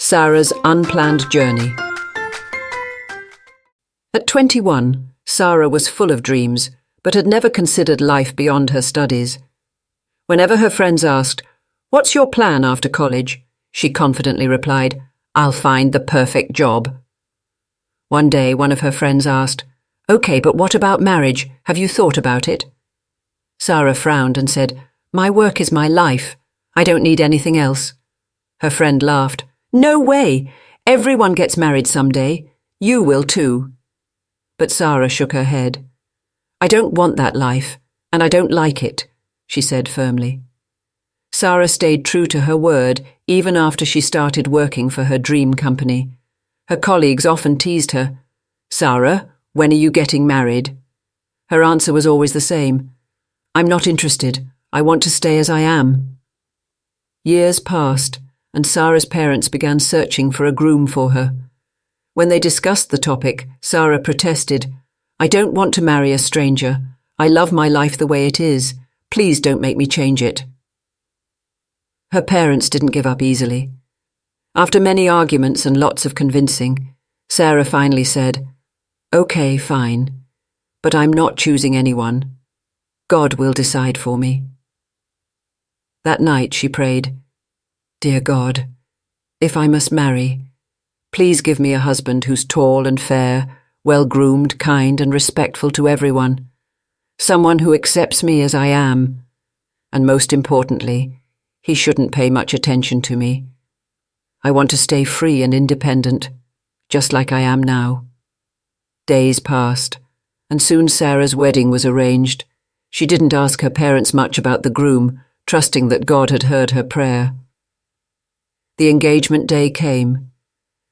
Sarah's unplanned journey. At 21, Sarah was full of dreams, but had never considered life beyond her studies. Whenever her friends asked, "What's your plan after college?" she confidently replied, "I'll find the perfect job." One day, one of her friends asked, "Okay, but what about marriage? Have you thought about it?" Sarah frowned and said, "My work is my life. I don't need anything else." Her friend laughed. "No way! Everyone gets married someday. You will too." But Sarah shook her head. "I don't want that life, and I don't like it," she said firmly. Sarah stayed true to her word even after she started working for her dream company. Her colleagues often teased her. "Sarah, when are you getting married?" Her answer was always the same. "I'm not interested. I want to stay as I am." Years passed, and Sarah's parents began searching for a groom for her. When they discussed the topic, Sarah protested, "I don't want to marry a stranger. I love my life the way it is. Please don't make me change it." Her parents didn't give up easily. After many arguments and lots of convincing, Sarah finally said, "Okay, fine, but I'm not choosing anyone. God will decide for me." That night she prayed, "Dear God, if I must marry, please give me a husband who's tall and fair, well-groomed, kind and respectful to everyone. Someone who accepts me as I am. And most importantly, he shouldn't pay much attention to me. I want to stay free and independent, just like I am now." Days passed, and soon Sarah's wedding was arranged. She didn't ask her parents much about the groom, trusting that God had heard her prayer. The engagement day came.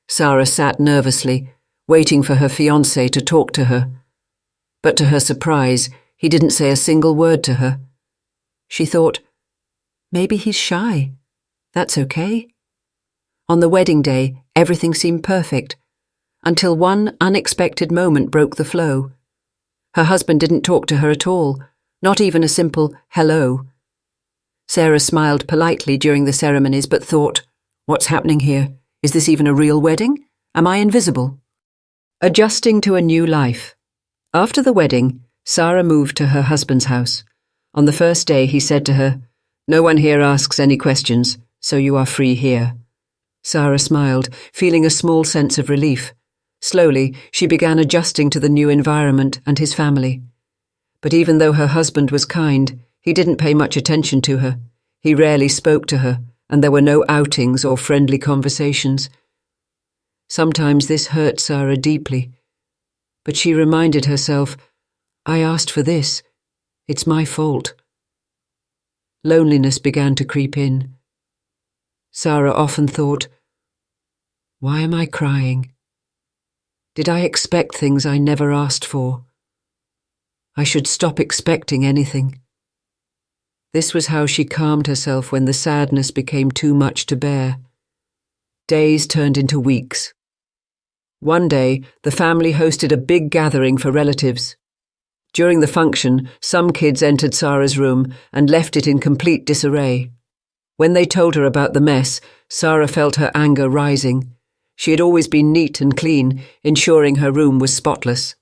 Sarah sat nervously, waiting for her fiancé to talk to her. But to her surprise, he didn't say a single word to her. She thought, maybe he's shy. That's okay. On the wedding day, everything seemed perfect, until one unexpected moment broke the flow. Her husband didn't talk to her at all, not even a simple hello. Sarah smiled politely during the ceremonies but thought, "What's happening here? Is this even a real wedding? Am I invisible?" Adjusting to a new life. After the wedding, Sarah moved to her husband's house. On the first day, he said to her, "No one here asks any questions, so you are free here." Sarah smiled, feeling a small sense of relief. Slowly, she began adjusting to the new environment and his family. But even though her husband was kind, he didn't pay much attention to her. He rarely spoke to her, and there were no outings or friendly conversations. Sometimes this hurt Sarah deeply, but she reminded herself, "I asked for this. It's my fault." Loneliness began to creep in. Sarah often thought, "Why am I crying? Did I expect things I never asked for? I should stop expecting anything." This was how she calmed herself when the sadness became too much to bear. Days turned into weeks. One day, the family hosted a big gathering for relatives. During the function, some kids entered Sarah's room and left it in complete disarray. When they told her about the mess, Sarah felt her anger rising. She had always been neat and clean, ensuring her room was spotless.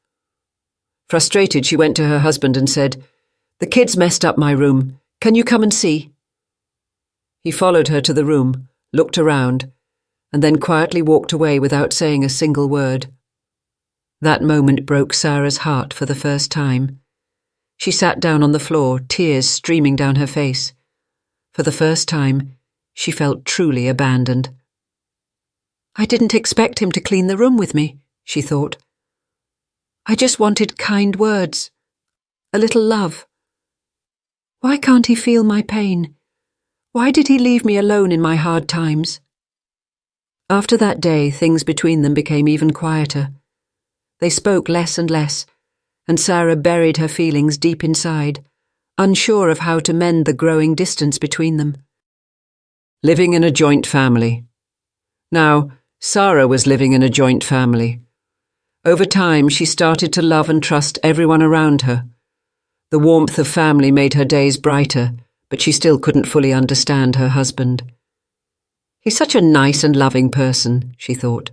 Frustrated, she went to her husband and said, "The kids messed up my room. Can you come and see?" He followed her to the room, looked around, and then quietly walked away without saying a single word. That moment broke Sarah's heart for the first time. She sat down on the floor, tears streaming down her face. For the first time, she felt truly abandoned. "I didn't expect him to clean the room with me," she thought. "I just wanted kind words, a little love. Why can't he feel my pain? Why did he leave me alone in my hard times?" After that day, things between them became even quieter. They spoke less and less, and Sarah buried her feelings deep inside, unsure of how to mend the growing distance between them. Living in a joint family. Now, Sarah was living in a joint family. Over time, she started to love and trust everyone around her. The warmth of family made her days brighter, but she still couldn't fully understand her husband. He's such a nice and loving person, she thought.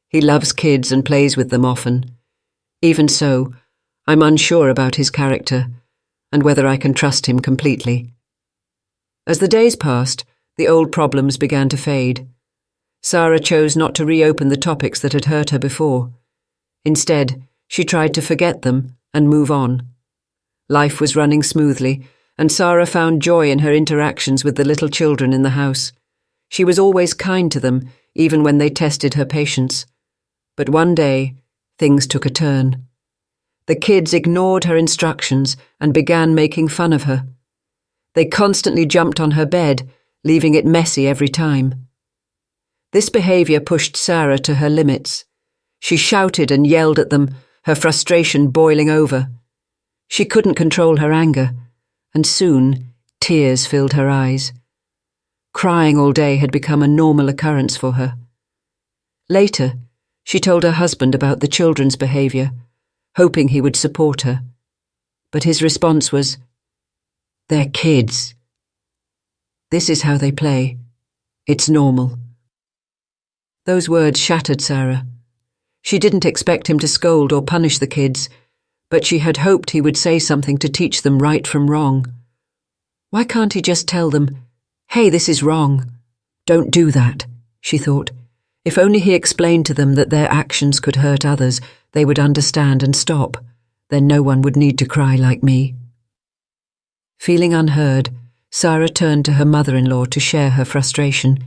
He loves kids and plays with them often. Even so, I'm unsure about his character and whether I can trust him completely. As the days passed, the old problems began to fade. Sara chose not to reopen the topics that had hurt her before. Instead, she tried to forget them and move on. Life was running smoothly, and Sara found joy in her interactions with the little children in the house. She was always kind to them, even when they tested her patience. But one day, things took a turn. The kids ignored her instructions and began making fun of her. They constantly jumped on her bed, leaving it messy every time. This behaviour pushed Sara to her limits. She shouted and yelled at them, her frustration boiling over. She couldn't control her anger, and soon tears filled her eyes. Crying all day had become a normal occurrence for her. Later, she told her husband about the children's behaviour, hoping he would support her. But his response was, "They're kids. This is how they play. It's normal." Those words shattered Sara. She didn't expect him to scold or punish the kids, but she had hoped he would say something to teach them right from wrong. Why can't he just tell them, "Hey, this is wrong. Don't do that," she thought. If only he explained to them that their actions could hurt others, they would understand and stop. Then no one would need to cry like me. Feeling unheard, Sara turned to her mother-in-law to share her frustration.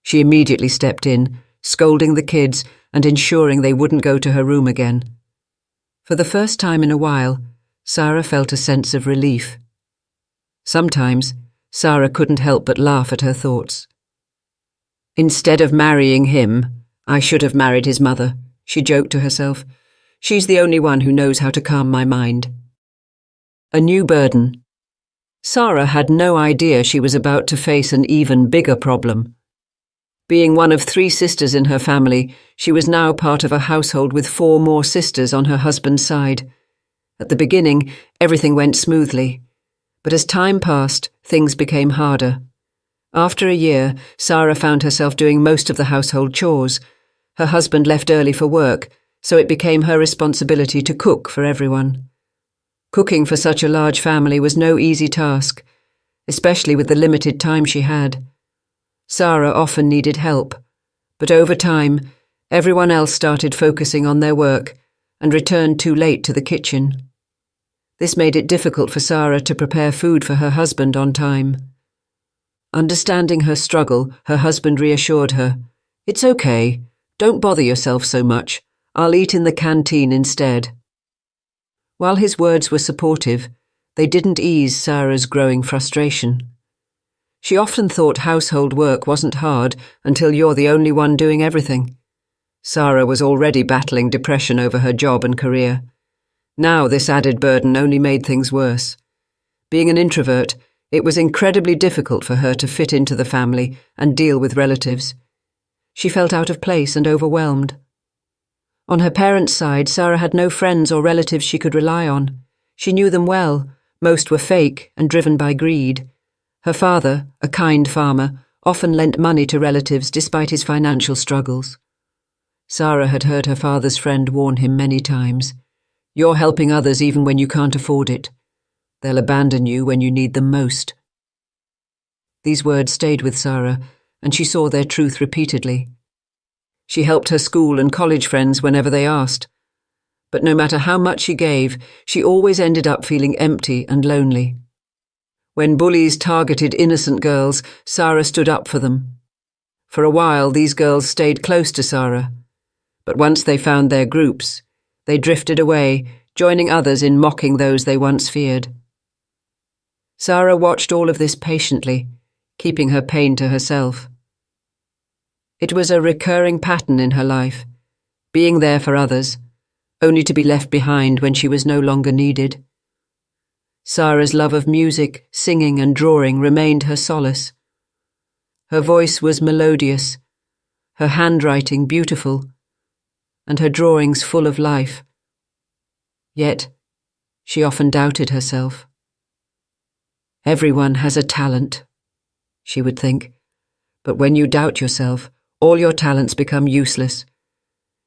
She immediately stepped in, scolding the kids and ensuring they wouldn't go to her room again. For the first time in a while, Sara felt a sense of relief. Sometimes, Sara couldn't help but laugh at her thoughts. Instead of marrying him, I should have married his mother, she joked to herself. She's the only one who knows how to calm my mind. A new burden. Sara had no idea she was about to face an even bigger problem. Being one of 3 sisters in her family, she was now part of a household with 4 more sisters on her husband's side. At the beginning, everything went smoothly. But as time passed, things became harder. After a year, Sara found herself doing most of the household chores. Her husband left early for work, so it became her responsibility to cook for everyone. Cooking for such a large family was no easy task, especially with the limited time she had. Sara often needed help, but over time, everyone else started focusing on their work and returned too late to the kitchen. This made it difficult for Sara to prepare food for her husband on time. Understanding her struggle, her husband reassured her, "It's okay, don't bother yourself so much, I'll eat in the canteen instead." While his words were supportive, they didn't ease Sara's growing frustration. She often thought household work wasn't hard until you're the only one doing everything. Sara was already battling depression over her job and career. Now this added burden only made things worse. Being an introvert, it was incredibly difficult for her to fit into the family and deal with relatives. She felt out of place and overwhelmed. On her parents' side, Sara had no friends or relatives she could rely on. She knew them well. Most were fake and driven by greed. Her father, a kind farmer, often lent money to relatives despite his financial struggles. Sara had heard her father's friend warn him many times, "You're helping others even when you can't afford it. They'll abandon you when you need them most." These words stayed with Sara, and she saw their truth repeatedly. She helped her school and college friends whenever they asked. But no matter how much she gave, she always ended up feeling empty and lonely. When bullies targeted innocent girls, Sara stood up for them. For a while, these girls stayed close to Sara. But once they found their groups, they drifted away, joining others in mocking those they once feared. Sara watched all of this patiently, keeping her pain to herself. It was a recurring pattern in her life, being there for others, only to be left behind when she was no longer needed. Sara's love of music, singing and drawing remained her solace. Her voice was melodious, her handwriting beautiful, and her drawings full of life. Yet, she often doubted herself. Everyone has a talent, she would think, But when you doubt yourself, all your talents become useless.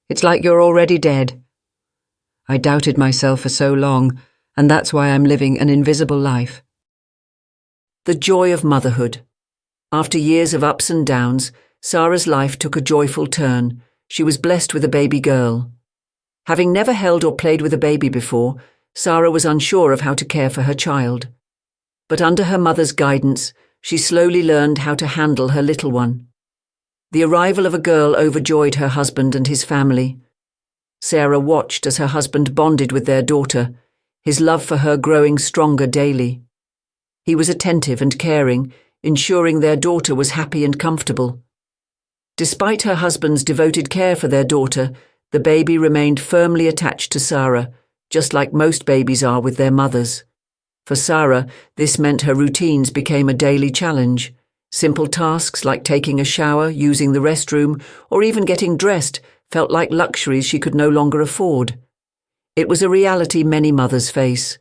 It's like you're already dead. I doubted myself for so long, and that's why I'm living an invisible life. The joy of motherhood. After years of ups and downs, Sarah's life took a joyful turn. She was blessed with a baby girl. Having never held or played with a baby before, Sarah was unsure of how to care for her child. But under her mother's guidance, she slowly learned how to handle her little one. The arrival of a girl overjoyed her husband and his family. Sarah watched as her husband bonded with their daughter, his love for her growing stronger daily. He was attentive and caring, ensuring their daughter was happy and comfortable. Despite her husband's devoted care for their daughter, the baby remained firmly attached to Sarah, just like most babies are with their mothers. For Sarah, this meant her routines became a daily challenge. Simple tasks like taking a shower, using the restroom, or even getting dressed felt like luxuries she could no longer afford. It was a reality many mothers face,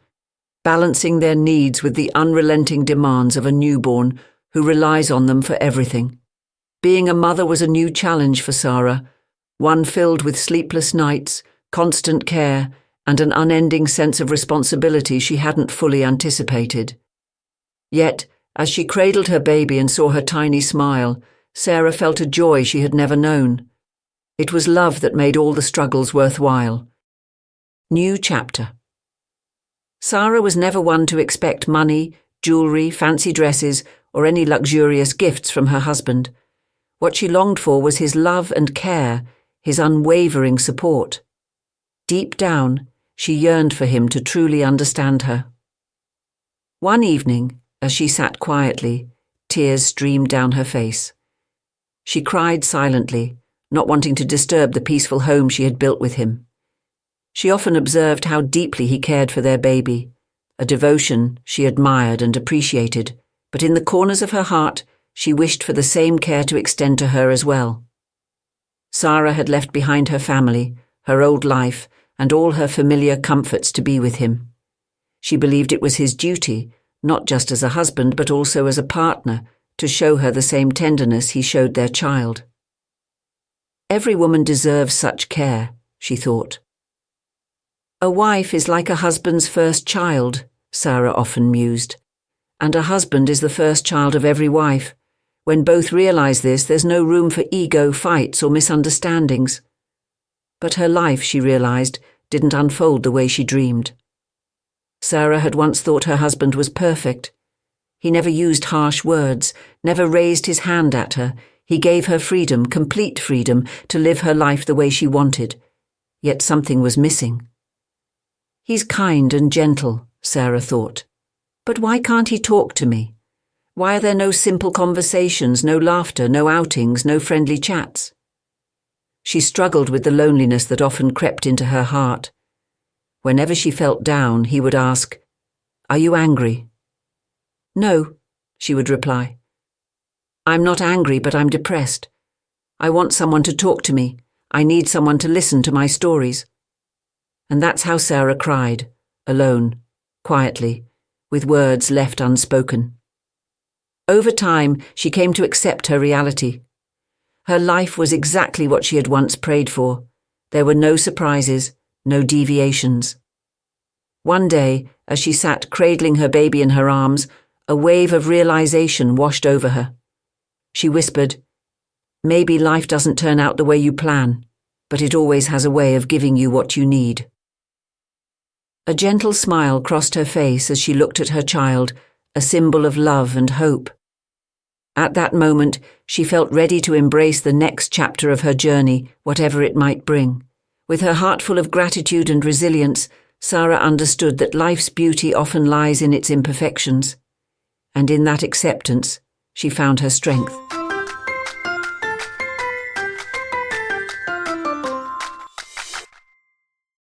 balancing their needs with the unrelenting demands of a newborn who relies on them for everything. Being a mother was a new challenge for Sarah, one filled with sleepless nights, constant care, and an unending sense of responsibility she hadn't fully anticipated. Yet, as she cradled her baby and saw her tiny smile, Sarah felt a joy she had never known. It was love that made all the struggles worthwhile. New chapter. Sarah was never one to expect money, jewellery, fancy dresses, or any luxurious gifts from her husband. What she longed for was his love and care, his unwavering support. Deep down, she yearned for him to truly understand her. One evening, as she sat quietly, tears streamed down her face. She cried silently, not wanting to disturb the peaceful home she had built with him. She often observed how deeply he cared for their baby, a devotion she admired and appreciated, but in the corners of her heart, she wished for the same care to extend to her as well. Sarah had left behind her family, her old life, and all her familiar comforts to be with him. She believed it was his duty, not just as a husband but also as a partner, to show her the same tenderness he showed their child. Every woman deserves such care, she thought. A wife is like a husband's first child, Sarah often mused, and a husband is the first child of every wife. When both realize this, there's no room for ego fights or misunderstandings. But her life, she realized, didn't unfold the way she dreamed. Sarah had once thought her husband was perfect. He never used harsh words, never raised his hand at her. He gave her freedom, complete freedom, to live her life the way she wanted. Yet something was missing. He's kind and gentle, Sarah thought. But why can't he talk to me? Why are there no simple conversations, no laughter, no outings, no friendly chats? She struggled with the loneliness that often crept into her heart. Whenever she felt down, he would ask, "Are you angry?" "No," she would reply. "I'm not angry, but I'm depressed. I want someone to talk to me. I need someone to listen to my stories." And that's how Sarah cried, alone, quietly, with words left unspoken. Over time, she came to accept her reality. Her life was exactly what she had once prayed for. There were no surprises, no deviations. One day, as she sat cradling her baby in her arms, a wave of realization washed over her. She whispered, "Maybe life doesn't turn out the way you plan, but it always has a way of giving you what you need." A gentle smile crossed her face as she looked at her child, a symbol of love and hope. At that moment, she felt ready to embrace the next chapter of her journey, whatever it might bring. With her heart full of gratitude and resilience, Sarah understood that life's beauty often lies in its imperfections. And in that acceptance, she found her strength.